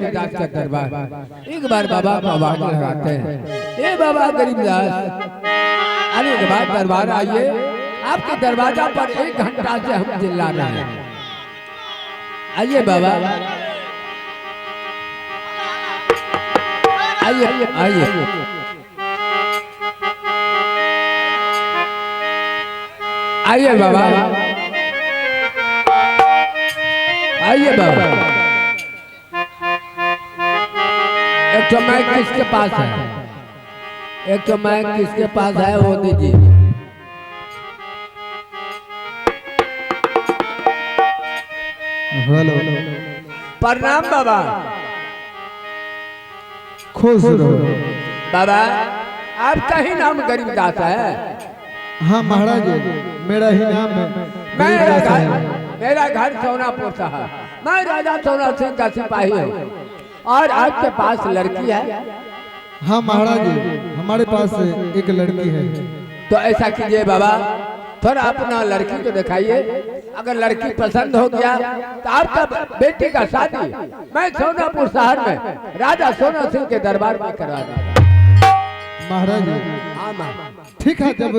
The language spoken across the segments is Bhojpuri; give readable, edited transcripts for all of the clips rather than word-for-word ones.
गरीबदास का दरबार। एक बार बाबा को आवाज लगाते हैं, ए बाबा गरीबदास, अरे एक बार दरबार आइए, आपके दरवाजा पर 1 घंटा से हम चिल्ला रहे हैं। आइए बाबा, आइए आइए। आइए बाबा, आइए बाबा। एक तो माइक किसके पास है? एक तो माइक किसके पास है वो दीजिए। हेलो, प्रणाम बाबा। खुश रहो बाबा, आपका ही नाम गरीबदास है? हाँ महाराज, मेरा ही नाम है। मेरा घर सोनापुर साहब, मैं राजा सोना सिंह का सिपाही हूँ और आपके पास लड़की है? हाँ महाराज, हमारे पास एक लड़की है। तो ऐसा कीजिए बाबा, थोड़ा अपना लड़की को दिखाइए। अगर लड़की पसंद हो गया तो आपका बेटी का शादी मैं सोनापुर शहर में राजा सोना सिंह के दरबार में करवा दूंगा। महाराज ठीक है, जब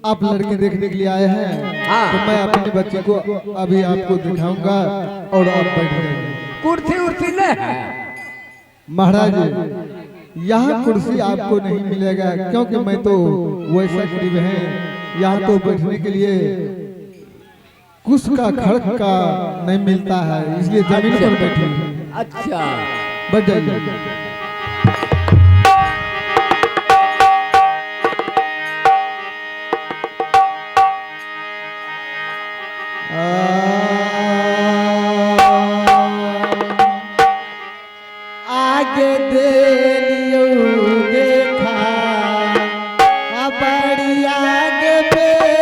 आप लड़की देखने के लिए आए हैं हाँ। तो मैं अपनी बच्ची को अभी आपको दिखाऊंगा और आप बैठ जाएंगे। कुर्सी उर्सी ले है महाराज, यहाँ कुर्सी आपको नहीं मिलेगा क्योंकि मैं तो वैसा गरीब है, यहाँ तो बैठने के लिए कुछ का खड़क का नहीं मिलता है, इसलिए जमीन पर बैठे। अच्छा, बैठ जाइए। आगे देखा बड़ी आगे गई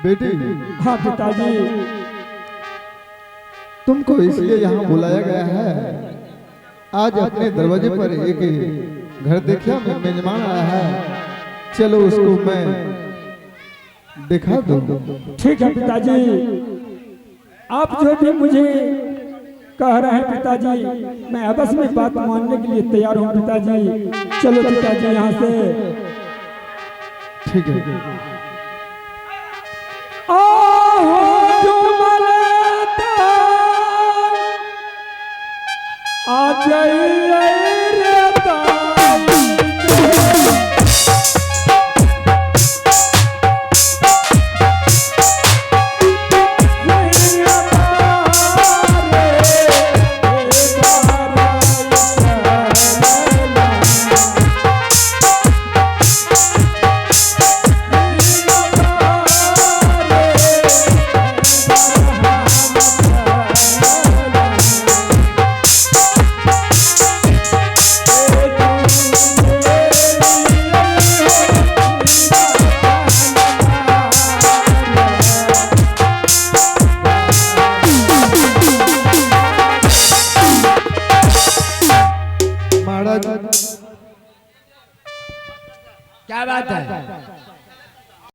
बेटी, हाँ पिताजी। तुमको इसलिए यहाँ बुलाया गया है। आज अपने दरवाजे पर एक घर देखा में मेजबान आया है, चलो उसको मैं दिखा दूं। ठीक है पिताजी, आप जो भी मुझे कह रहे हैं पिताजी, मैं अवश्य में बात मानने के लिए तैयार हूँ पिताजी। चलो पिताजी यहाँ से। ठीक है। आ जाइए रे क्या बात है?